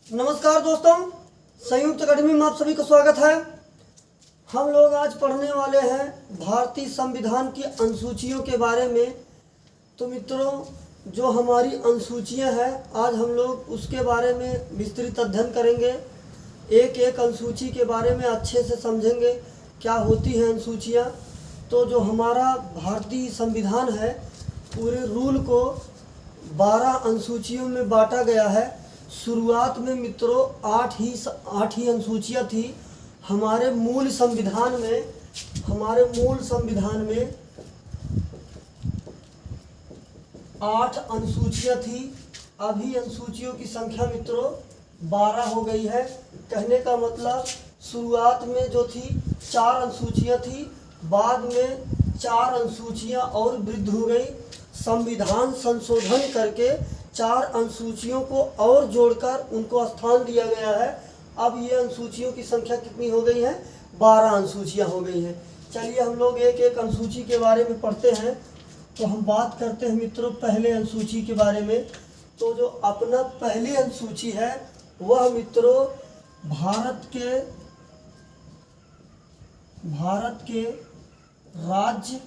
नमस्कार दोस्तों, संयुक्त अकेडमी में आप सभी का स्वागत है। हम लोग आज पढ़ने वाले हैं भारतीय संविधान की अनुसूचियों के बारे में। तो मित्रों, जो हमारी अनुसूचियां हैं आज हम लोग उसके बारे में विस्तृत अध्ययन करेंगे। एक एक अनुसूची के बारे में अच्छे से समझेंगे क्या होती हैं अनुसूचियां। तो जो हमारा भारतीय संविधान है पूरे रूल को 12 अनुसूचियों में बांटा गया है। शुरुआत में मित्रों आठ ही अनुसूचियाँ थी। हमारे मूल संविधान में 8 अनुसूचियाँ थी। अभी अनुसूचियों की संख्या मित्रों 12 हो गई है। कहने का मतलब शुरुआत में जो थी 4 अनुसूचियाँ थी, बाद में 4 अनुसूचियाँ और वृद्धि हो गई। संविधान संशोधन करके 4 अनुसूचियों को और जोड़कर उनको स्थान दिया गया है। अब ये अनुसूचियों की संख्या कितनी हो गई है? 12 अनुसूचियाँ हो गई हैं। चलिए हम लोग एक एक अनुसूची के बारे में पढ़ते हैं। तो हम बात करते हैं मित्रों पहले अनुसूची के बारे में। तो जो अपना पहली अनुसूची है वह मित्रों भारत के राज्य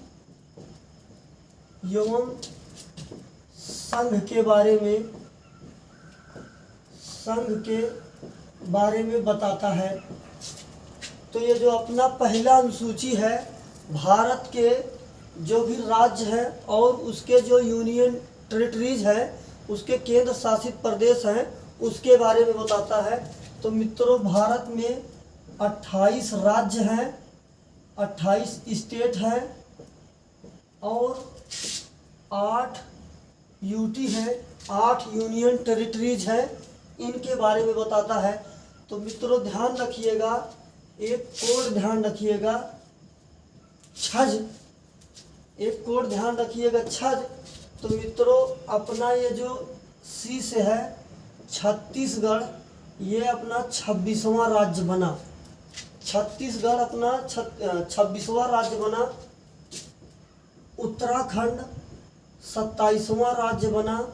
एवं संघ के बारे में बताता है। तो ये जो अपना पहला अनुसूची है भारत के जो भी राज्य हैं और उसके जो यूनियन टेरिटरीज हैं, उसके केंद्र शासित प्रदेश हैं, उसके बारे में बताता है। तो मित्रों भारत में 28 राज्य हैं, 28 स्टेट हैं और 8 यूटी है, 8 यूनियन टेरिटरीज हैं। इनके बारे में बताता है। तो मित्रों ध्यान रखिएगा, एक कोड ध्यान रखिएगा, छज। एक कोड ध्यान रखिएगा, छज। तो मित्रों अपना ये जो सी से है छत्तीसगढ़, ये अपना 26वां राज्य बना। छत्तीसगढ़ अपना 26वां राज्य बना। उत्तराखंड 27वां राज्य बना।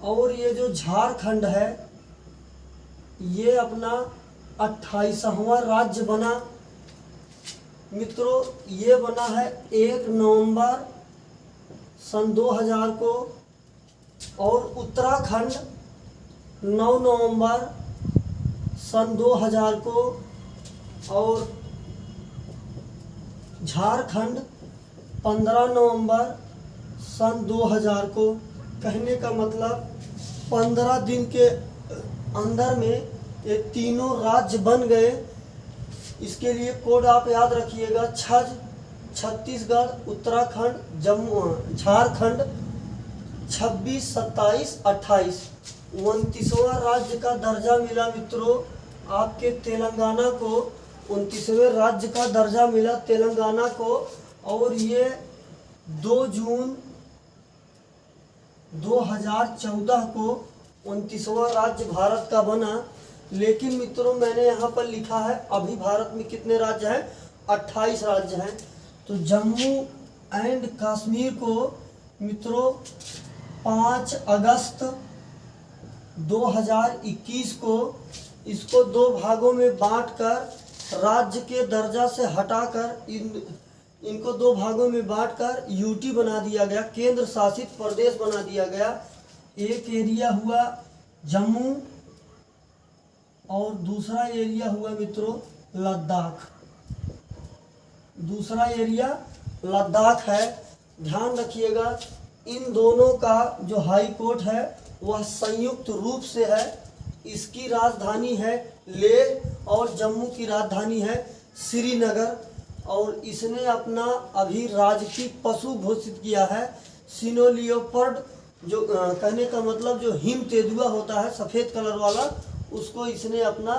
और ये जो झारखंड है ये अपना 28वां राज्य बना। मित्रों ये बना है 1 नवंबर सन 2000 को। और उत्तराखंड 9 नवंबर सन 2000 को। और झारखंड 15 नवंबर सन 2000 को। कहने का मतलब 15 दिन के अंदर में ये तीनों राज्य बन गए। इसके लिए कोड आप याद रखिएगा, छज। छत्तीसगढ़, उत्तराखंड, झारखंड 26, 27, 28। 29वां राज्य का दर्जा मिला मित्रों आपके तेलंगाना को। 29वें राज्य का दर्जा मिला तेलंगाना को। और ये 2 जून 2014 को 29वां राज्य भारत का बना। लेकिन मित्रों मैंने यहाँ पर लिखा है अभी भारत में कितने राज्य हैं? 28 राज्य हैं। तो जम्मू एंड कश्मीर को मित्रों 5 अगस्त 2021 को इसको 2 भागों में बांटकर राज्य के दर्जा से हटाकर इनको 2 भागों में बांटकर यूटी बना दिया गया, केंद्र शासित प्रदेश बना दिया गया। एक एरिया हुआ जम्मू और दूसरा एरिया हुआ मित्रों लद्दाख। दूसरा एरिया लद्दाख है। ध्यान रखिएगा इन दोनों का जो हाई कोर्ट है वह संयुक्त रूप से है। इसकी राजधानी है लेह और जम्मू की राजधानी है श्रीनगर। और इसने अपना अभी राजकीय पशु घोषित किया है सिनो लियोपर्ड। जो कहने का मतलब जो हिम तेंदुआ होता है सफ़ेद कलर वाला, उसको इसने अपना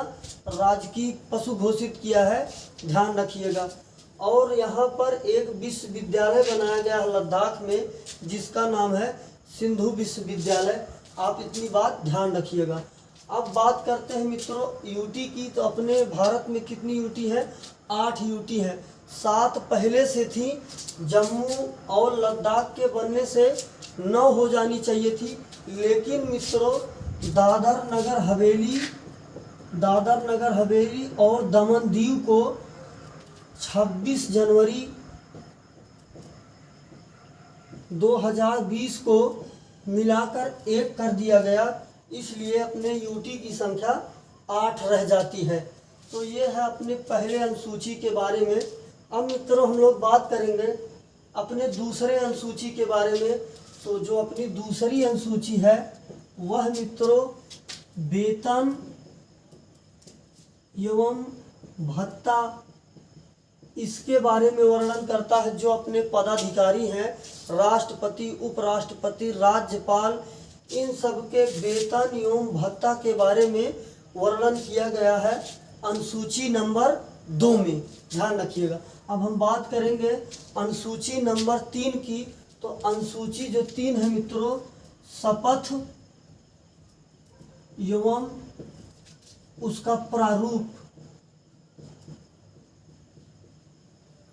राजकीय पशु घोषित किया है। ध्यान रखिएगा। और यहाँ पर एक विश्वविद्यालय बनाया गया है लद्दाख में जिसका नाम है सिंधु विश्वविद्यालय। आप इतनी बात ध्यान रखिएगा। अब बात करते हैं मित्रों यूटी की। तो अपने भारत में कितनी यूटी है? 8 यूटी है। 7 पहले से थी। जम्मू और लद्दाख के बनने से 9 हो जानी चाहिए थी। लेकिन मित्रों दादर नगर हवेली और दमन दीव को 26 जनवरी 2020 को मिलाकर एक कर दिया गया, इसलिए अपने यूटी की संख्या 8 रह जाती है। तो ये है अपने पहले अनुसूची के बारे में। अब मित्रों हम लोग बात करेंगे अपने दूसरे अनुसूची के बारे में। तो जो अपनी दूसरी अनुसूची है वह मित्रों वेतन एवं भत्ता इसके बारे में वर्णन करता है। जो अपने पदाधिकारी हैं, राष्ट्रपति, उपराष्ट्रपति, राज्यपाल, इन सब के वेतन एवं भत्ता के बारे में वर्णन किया गया है अनुसूची नंबर 2 में, ध्यान रखिएगा। अब हम बात करेंगे अनुसूची नंबर 3 की। तो अनुसूची जो 3 है मित्रों, शपथ एवं उसका प्रारूप,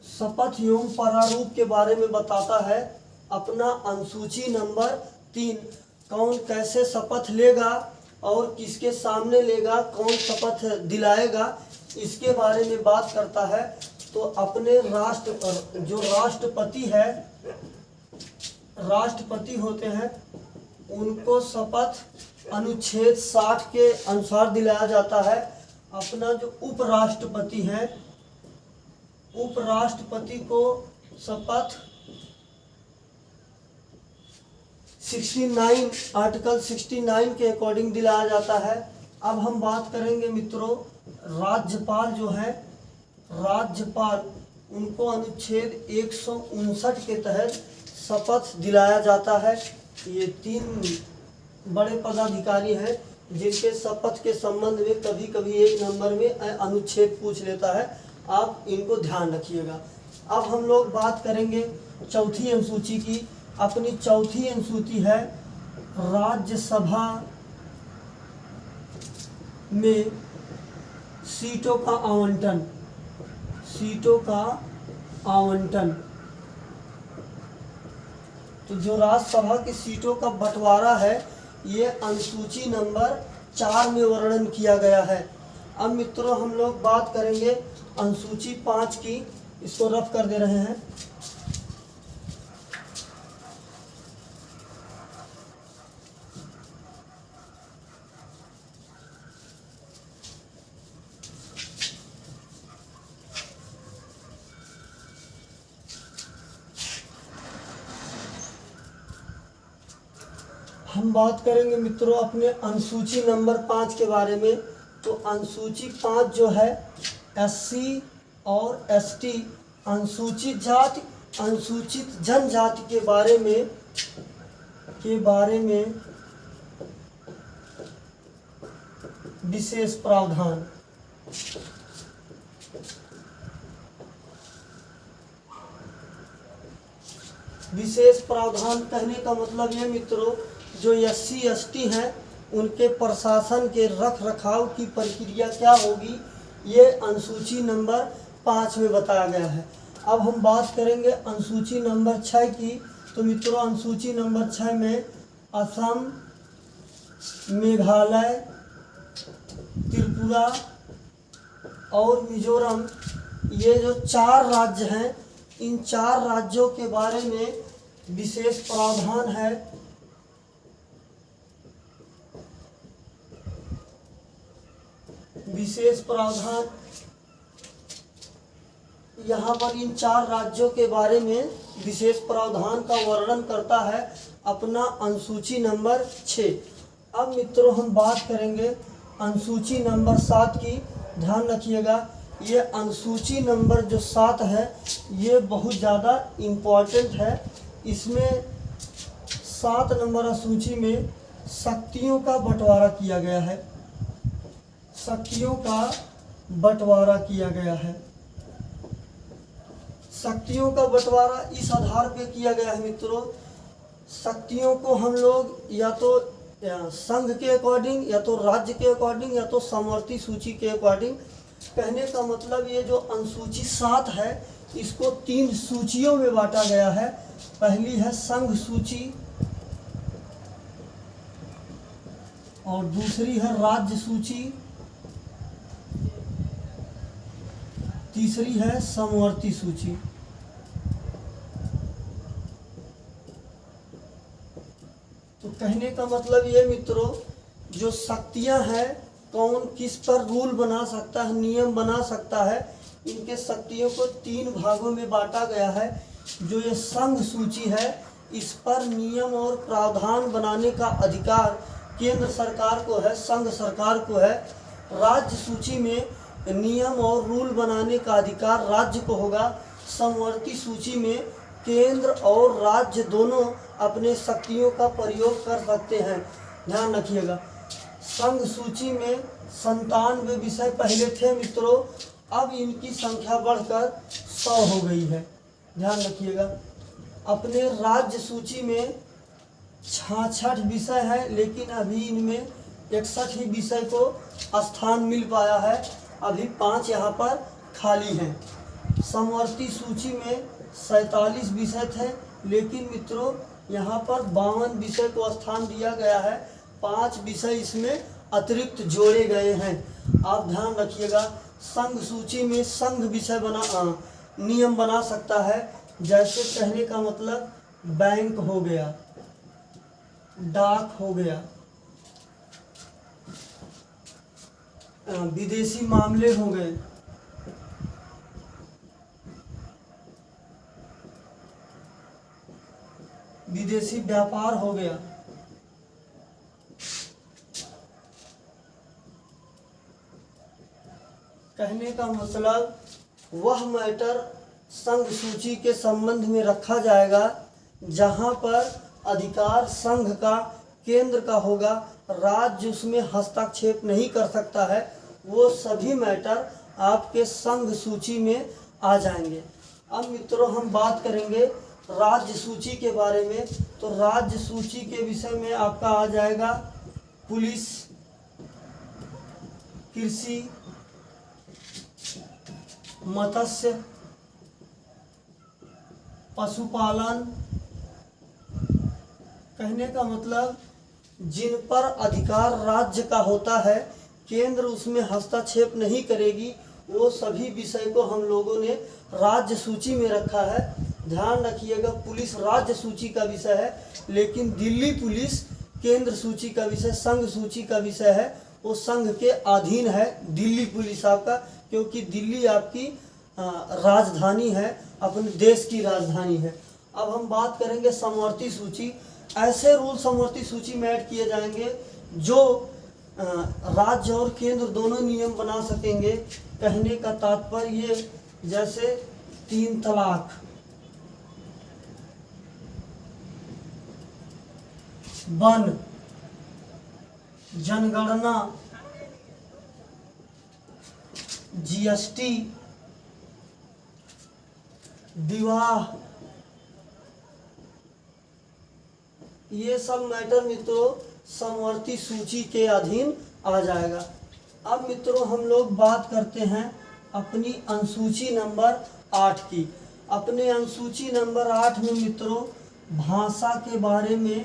शपथ एवं प्रारूप के बारे में बताता है अपना अनुसूची नंबर 3। कौन कैसे शपथ लेगा और किसके सामने लेगा, कौन शपथ दिलाएगा, इसके बारे में बात करता है। तो अपने जो राष्ट्रपति है, राष्ट्रपति होते हैं, उनको शपथ अनुच्छेद 60 के अनुसार दिलाया जाता है। अपना जो उपराष्ट्रपति है, उपराष्ट्रपति को शपथ 69 आर्टिकल 69 के अकॉर्डिंग दिलाया जाता है। अब हम बात करेंगे मित्रों राज्यपाल जो है, राज्यपाल उनको अनुच्छेद 159 के तहत शपथ दिलाया जाता है। ये 3 बड़े पदाधिकारी हैं जिनके शपथ के संबंध में कभी कभी एक नंबर में अनुच्छेद पूछ लेता है, आप इनको ध्यान रखिएगा। अब हम लोग बात करेंगे चौथी अनुसूची की। अपनी चौथी अनुसूची है राज्यसभा में सीटों का आवंटन, सीटों का आवंटन। तो जो राज्यसभा की सीटों का बंटवारा है ये अनुसूची नंबर 4 में वर्णन किया गया है। अब मित्रों हम लोग बात करेंगे अनुसूची 5 की। इसको रफ कर दे रहे हैं। हम बात करेंगे मित्रों अपने अनुसूची नंबर 5 के बारे में। तो अनुसूची 5 जो है SC और ST अनुसूचित जाति, अनुसूचित जनजाति के बारे में विशेष प्रावधान। विशेष प्रावधान कहने का मतलब ये मित्रों जो SC ST हैं उनके प्रशासन के रख रखाव की प्रक्रिया क्या होगी, ये अनुसूची नंबर 5 में बताया गया है। अब हम बात करेंगे अनुसूची नंबर 6 की। तो मित्रों अनुसूची नंबर 6 में असम, मेघालय, त्रिपुरा और मिजोरम, ये जो 4 राज्य हैं, इन 4 राज्यों के बारे में विशेष प्रावधान है। विशेष प्रावधान यहाँ पर इन 4 राज्यों के बारे में विशेष प्रावधान का वर्णन करता है अपना अनुसूची नंबर 6। अब मित्रों हम बात करेंगे अनुसूची नंबर 7 की। ध्यान रखिएगा ये अनुसूची नंबर जो 7 है ये बहुत ज़्यादा इम्पोर्टेंट है। इसमें 7 नंबर अनुसूची में शक्तियों का बंटवारा किया गया है, शक्तियों का बंटवारा किया गया है। शक्तियों का बंटवारा इस आधार पे किया गया है मित्रों, शक्तियों को हम लोग या तो संघ के अकॉर्डिंग, या तो राज्य के अकॉर्डिंग, या तो समवर्ती सूची के अकॉर्डिंग। कहने का मतलब ये जो अनुसूची 7 है इसको 3 सूचियों में बांटा गया है। पहली है संघ सूची और दूसरी है राज्य सूची, तीसरी है समवर्ती सूची। तो कहने का मतलब ये मित्रों, जो शक्तियां हैं, कौन किस पर रूल बना सकता है, नियम बना सकता है, इनके शक्तियों को 3 भागों में बांटा गया है। जो ये संघ सूची है, इस पर नियम और प्रावधान बनाने का अधिकार केंद्र सरकार को है, संघ सरकार को है। राज्य सूची में नियम और रूल बनाने का अधिकार राज्य को होगा। समवर्ती सूची में केंद्र और राज्य दोनों अपने शक्तियों का प्रयोग कर सकते हैं। ध्यान रखिएगा, संघ सूची में 97 विषय पहले थे मित्रों, अब इनकी संख्या बढ़कर 100 हो गई है। ध्यान रखिएगा, अपने राज्य सूची में 66 विषय है, लेकिन अभी इनमें 61 ही विषय को स्थान मिल पाया है, अभी 5 यहाँ पर खाली हैं। समवर्ती सूची में 47 विषय थे, लेकिन मित्रों यहाँ पर 52 विषय को स्थान दिया गया है, 5 विषय इसमें अतिरिक्त जोड़े गए हैं। आप ध्यान रखिएगा, संघ सूची में संघ विषय नियम बना सकता है। जैसे कहने का मतलब बैंक हो गया, डाक हो गया, विदेशी मामले हो गए, विदेशी व्यापार हो गया। कहने का मतलब वह मैटर संघ सूची के संबंध में रखा जाएगा जहां पर अधिकार संघ का, केंद्र का होगा, राज्य उसमें हस्तक्षेप नहीं कर सकता है। वो सभी मैटर आपके संघ सूची में आ जाएंगे। अब मित्रों हम बात करेंगे राज्य सूची के बारे में। तो राज्य सूची के विषय में आपका आ जाएगा पुलिस, कृषि, मत्स्य, पशुपालन। कहने का मतलब जिन पर अधिकार राज्य का होता है, केंद्र उसमें हस्तक्षेप नहीं करेगी, वो सभी विषय को हम लोगों ने राज्य सूची में रखा है। ध्यान रखिएगा, पुलिस राज्य सूची का विषय है, लेकिन दिल्ली पुलिस केंद्र सूची का विषय, संघ सूची का विषय है। वो संघ के अधीन है दिल्ली पुलिस आपका, क्योंकि दिल्ली आपकी राजधानी है, अपने देश की राजधानी है। अब हम बात करेंगे समवर्ती सूची। ऐसे रूल समवर्ती सूची में ऐड किए जाएंगे जो राज्य और केंद्र दोनों नियम बना सकेंगे। कहने का तात्पर्य ये, जैसे 3 तलाक, वन, जनगणना, जीएसटी, विवाह, ये सब मैटर मित्रों समवर्ती सूची के अधीन आ जाएगा। अब मित्रों हम लोग बात करते हैं अपनी अनुसूची नंबर 8 की। अपने अनुसूची नंबर 8 में मित्रों भाषा के बारे में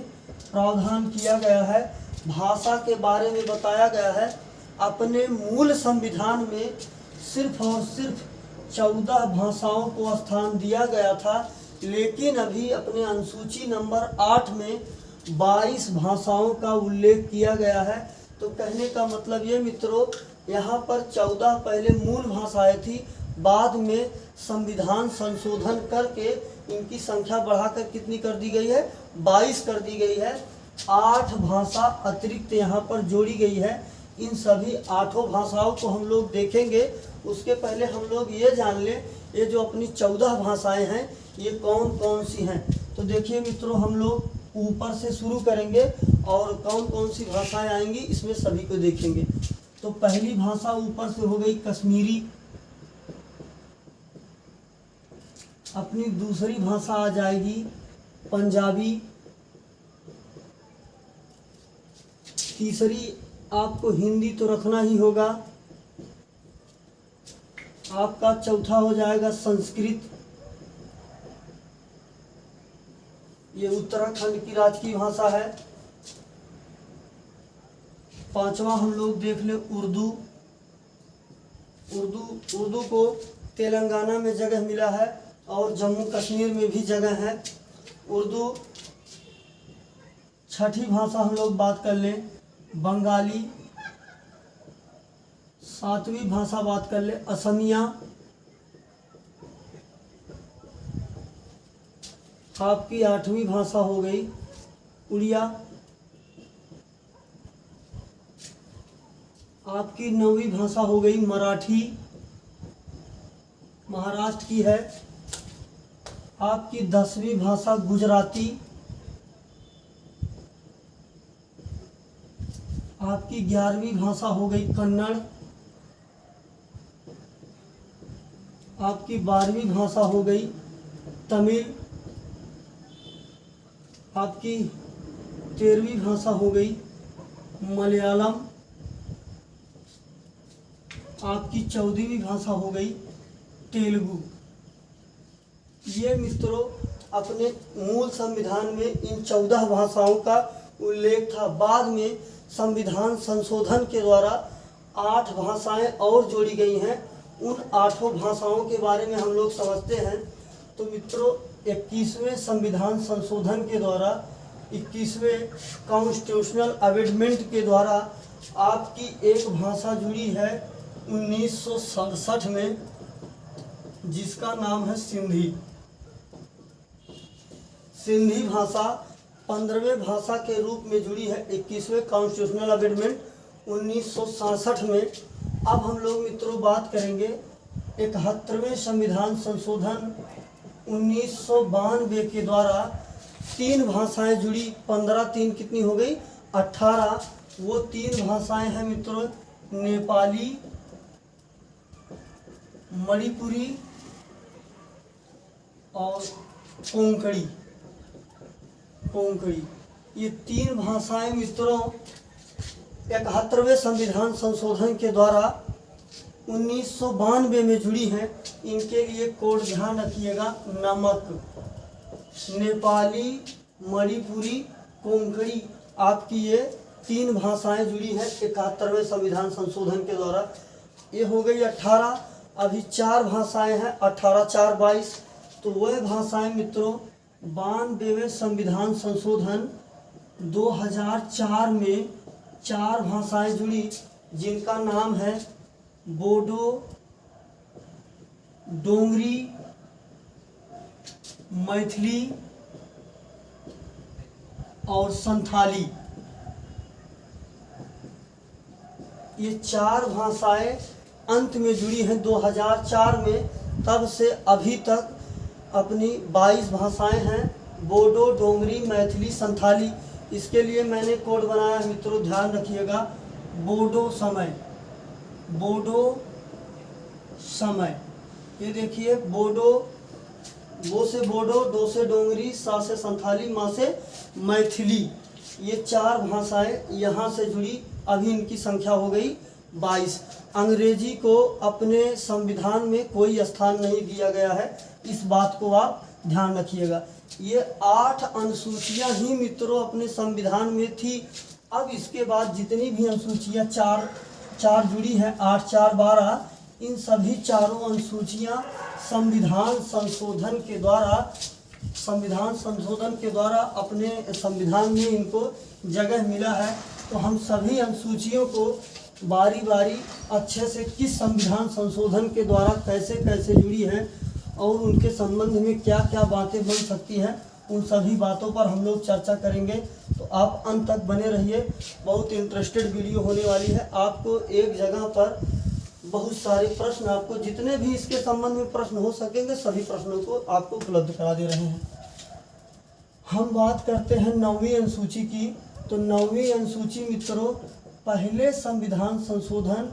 प्रावधान किया गया है। भाषा के बारे में बताया गया है। अपने मूल संविधान में सिर्फ और सिर्फ 14 भाषाओं को स्थान दिया गया था, लेकिन अभी अपने अनुसूची नंबर 8 में 22 भाषाओं का उल्लेख किया गया है। तो कहने का मतलब ये मित्रों, यहाँ पर 14 पहले मूल भाषाएं थी, बाद में संविधान संशोधन करके इनकी संख्या बढ़ाकर कितनी कर दी गई है, 22 कर दी गई है। 8 भाषा अतिरिक्त यहाँ पर जोड़ी गई है। इन सभी 8 भाषाओं को हम लोग देखेंगे। उसके पहले हम लोग ये जान लें, ये जो अपनी 14 भाषाएं हैं ये कौन कौन सी हैं। तो देखिए मित्रों, हम लोग ऊपर से शुरू करेंगे और कौन कौन सी भाषाएं आएंगी इसमें सभी को देखेंगे। तो पहली भाषा ऊपर से हो गई कश्मीरी। अपनी दूसरी भाषा आ जाएगी पंजाबी। तीसरी आपको हिंदी तो रखना ही होगा। आपका चौथा हो जाएगा संस्कृत। ये उत्तराखंड की राजकीय भाषा है। पांचवा हम लोग देख ले उर्दू। उर्दू को तेलंगाना में जगह मिला है और जम्मू कश्मीर में भी जगह है। उर्दू। छठी भाषा हम लोग बात कर लें बंगाली। सातवीं भाषा बात कर ले असमिया। आपकी आठवीं भाषा हो गई उड़िया। आपकी नौवीं भाषा हो गई मराठी, महाराष्ट्र की है। आपकी 10वीं भाषा गुजराती। आपकी 11वीं भाषा हो गई कन्नड़। आपकी 12वीं भाषा हो गई तमिल। आपकी 13वीं भाषा हो गई मलयालम। आपकी 14वीं भाषा हो गई तेलुगु। ये मित्रों अपने मूल संविधान में इन 14 भाषाओं का उल्लेख था। बाद में संविधान संशोधन के द्वारा 8 भाषाएं और जोड़ी गई हैं। उन 8 भाषाओं के बारे में हम लोग समझते हैं। तो मित्रों 21वें संविधान संशोधन के द्वारा 21वें कॉन्स्टिट्यूशनल अमेंडमेंट के द्वारा आपकी एक भाषा जुड़ी है 1967 में, जिसका नाम है सिंधी। सिंधी भाषा 15वें भाषा के रूप में जुड़ी है 21वें कॉन्स्टिट्यूशनल अमेंडमेंट 1967 में। अब हम लोग मित्रों बात करेंगे 71वें संविधान संशोधन 1992 के द्वारा 3 भाषाएं जुड़ी। 15 3 कितनी हो गई 18। वो 3 भाषाएं हैं मित्रों नेपाली, मणिपुरी और कोंकणी। ये 3 भाषाएं मित्रों 71वें संविधान संशोधन के द्वारा 1992 में जुड़ी हैं। इनके लिए कोड ध्यान रखिएगा नमक। नेपाली, मणिपुरी, कोंकणी आपकी ये 3 भाषाएं जुड़ी हैं 71वें संविधान संशोधन के द्वारा। ये हो गई 18। अभी 4 भाषाएं हैं 18 4 22। तो वह भाषाएं मित्रों 92वें संविधान संशोधन 2004 में 4 भाषाएं जुड़ी, जिनका नाम है बोडो, डोंगरी, मैथिली और संथाली। ये 4 भाषाएं अंत में जुड़ी हैं 2004 में। तब से अभी तक अपनी 22 भाषाएं हैं बोडो, डोंगरी, मैथिली, संथाली। इसके लिए मैंने कोड बनाया है मित्रों, ध्यान रखिएगा। बोडो समय ये देखिए बोडो, बो से बोडो, डो से डोंगरी, सा से संथाली, माँ से मैथिली। ये 4 भाषाएं यहाँ से जुड़ी। अभी इनकी संख्या हो गई 22। अंग्रेजी को अपने संविधान में कोई स्थान नहीं दिया गया है, इस बात को आप ध्यान रखिएगा। ये 8 अनुसूचियां ही मित्रों अपने संविधान में थी। अब इसके बाद जितनी भी अनुसूचियां 4 जुड़ी हैं 8 4 12, इन सभी चारों अनुसूचियां संविधान संशोधन के द्वारा अपने संविधान में इनको जगह मिला है। तो हम सभी अनुसूचियों को बारी बारी अच्छे से किस संविधान संशोधन के द्वारा कैसे कैसे जुड़ी हैं और उनके संबंध में क्या क्या बातें बन सकती हैं, उन सभी बातों पर हम लोग चर्चा करेंगे। तो आप अंत तक बने रहिए, बहुत इंटरेस्टेड वीडियो होने वाली है। आपको एक जगह पर बहुत सारे प्रश्न, आपको जितने भी इसके संबंध में प्रश्न हो सकेंगे सभी प्रश्नों को आपको उपलब्ध करा दे रहे हैं। हम बात करते हैं 9वीं अनुसूची की। तो 9वीं अनुसूची मित्रों पहले संविधान संशोधन,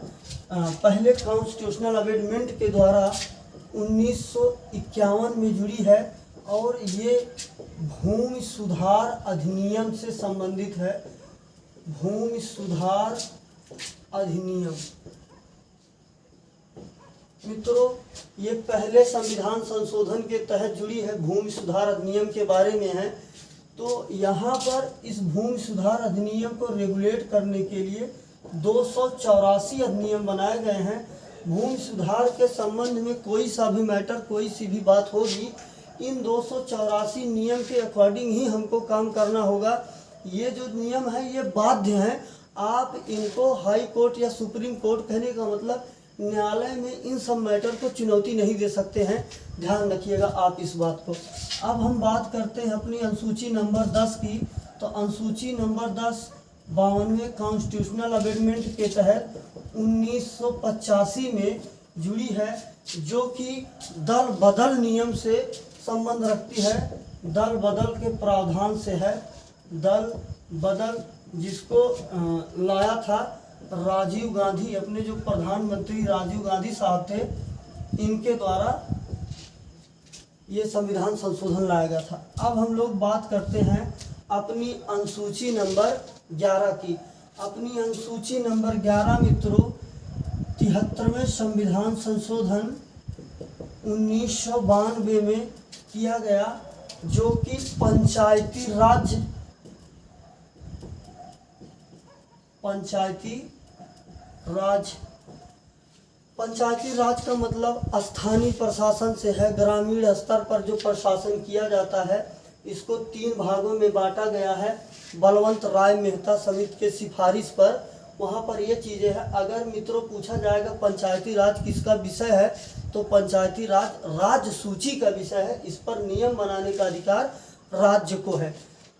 पहले कॉन्स्टिट्यूशनल अमेंडमेंट के द्वारा 1951 में जुड़ी है और ये भूमि सुधार अधिनियम से संबंधित है। भूमि सुधार अधिनियम मित्रों ये पहले संविधान संशोधन के तहत जुड़ी है, भूमि सुधार अधिनियम के बारे में है। तो यहाँ पर इस भूमि सुधार अधिनियम को रेगुलेट करने के लिए 284 अधिनियम बनाए गए हैं। भूमि सुधार के संबंध में कोई सा भी मैटर, कोई सी भी बात होगी, इन 284 नियम के अकॉर्डिंग ही हमको काम करना होगा। ये जो नियम है ये बाध्य हैं, आप इनको हाई कोर्ट या सुप्रीम कोर्ट, कहने का मतलब न्यायालय में इन सब मैटर को चुनौती नहीं दे सकते हैं। ध्यान रखिएगा आप इस बात को। अब हम बात करते हैं अपनी अनुसूची नंबर 10 की। तो अनुसूची नंबर 10 52वें कॉन्स्टिट्यूशनल अमेंडमेंट के तहत 1985 में जुड़ी है, जो कि दल बदल नियम से संबंध रखती है। दल बदल के प्रावधान से है। दल बदल जिसको लाया था राजीव गांधी, अपने जो प्रधानमंत्री राजीव गांधी साहब थे, इनके द्वारा ये संविधान संशोधन लाया गया था। अब हम लोग बात करते हैं अपनी अनुसूची नंबर 11 की। अपनी अनुसूची नंबर 11 मित्रों 73वें संविधान संशोधन 1992 में किया गया, जो कि पंचायती राज का मतलब स्थानीय प्रशासन से है। ग्रामीण स्तर पर जो प्रशासन किया जाता है, इसको 3 भागों में बांटा गया है। बलवंत राय मेहता समिति के सिफारिश पर वहाँ पर ये चीज़ें हैं। अगर मित्रों पूछा जाएगा पंचायती राज किसका विषय है, तो पंचायती राज राज्य सूची का विषय है। इस पर नियम बनाने का अधिकार राज्य को है।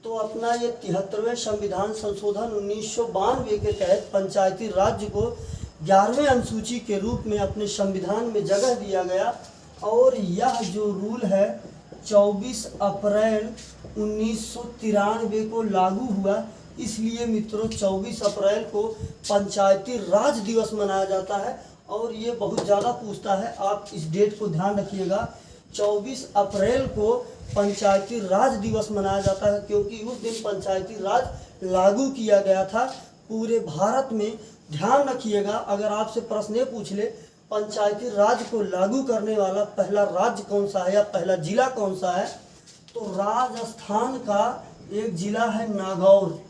तो अपना ये 73वें संविधान संशोधन 1992 के तहत पंचायती राज्य को 11वें अनुसूची के रूप में अपने संविधान में जगह दिया गया। और यह जो रूल है 24 अप्रैल 1993 को लागू हुआ। इसलिए मित्रों 24 अप्रैल को पंचायती राज दिवस मनाया जाता है। और ये बहुत ज़्यादा पूछता है, आप इस डेट को ध्यान रखिएगा। 24 अप्रैल को पंचायती राज दिवस मनाया जाता है, क्योंकि उस दिन पंचायती राज लागू किया गया था पूरे भारत में। ध्यान रखिएगा, अगर आपसे प्रश्न ये पूछ ले पंचायती राज को लागू करने वाला पहला राज्य कौन सा है या पहला जिला कौन सा है, तो राजस्थान का एक जिला है नागौर।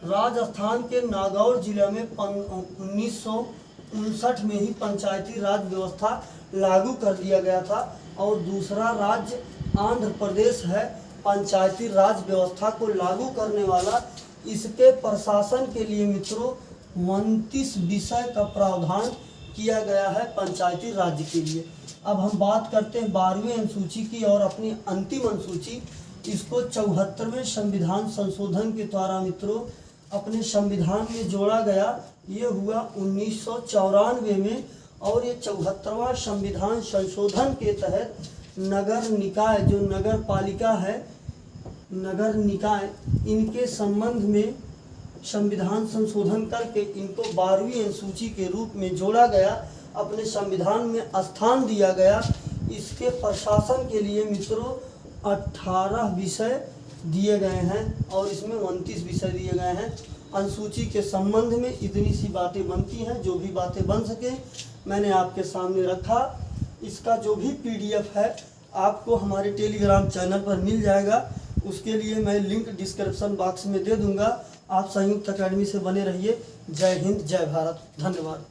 राजस्थान के नागौर जिले में 1959 में ही पंचायती राज व्यवस्था लागू कर दिया गया था। और दूसरा राज्य आंध्र प्रदेश है पंचायती राज व्यवस्था को लागू करने वाला। इसके प्रशासन के लिए मित्रों 29 विषय का प्रावधान किया गया है पंचायती राज्य के लिए। अब हम बात करते हैं 12वीं अनुसूची की और अपनी अंतिम अनुसूची, इसको 74वें संविधान संशोधन के द्वारा मित्रों अपने संविधान में जोड़ा गया। ये हुआ 1994 में। और ये 74वां संविधान संशोधन के तहत नगर निकाय, जो नगर पालिका है, नगर निकाय, इनके संबंध में संविधान संशोधन करके इनको 12वीं अनुसूची के रूप में जोड़ा गया, अपने संविधान में स्थान दिया गया। इसके प्रशासन के लिए मित्रों 18 विषय दिए गए हैं और इसमें 29 विषय दिए गए हैं। अनुसूची के संबंध में इतनी सी बातें बनती हैं, जो भी बातें बन सके मैंने आपके सामने रखा। इसका जो भी PDF है आपको हमारे टेलीग्राम चैनल पर मिल जाएगा। उसके लिए मैं लिंक डिस्क्रिप्शन बॉक्स में दे दूंगा। आप संयुक्त अकेडमी से बने रहिए। जय हिंद, जय भारत, धन्यवाद।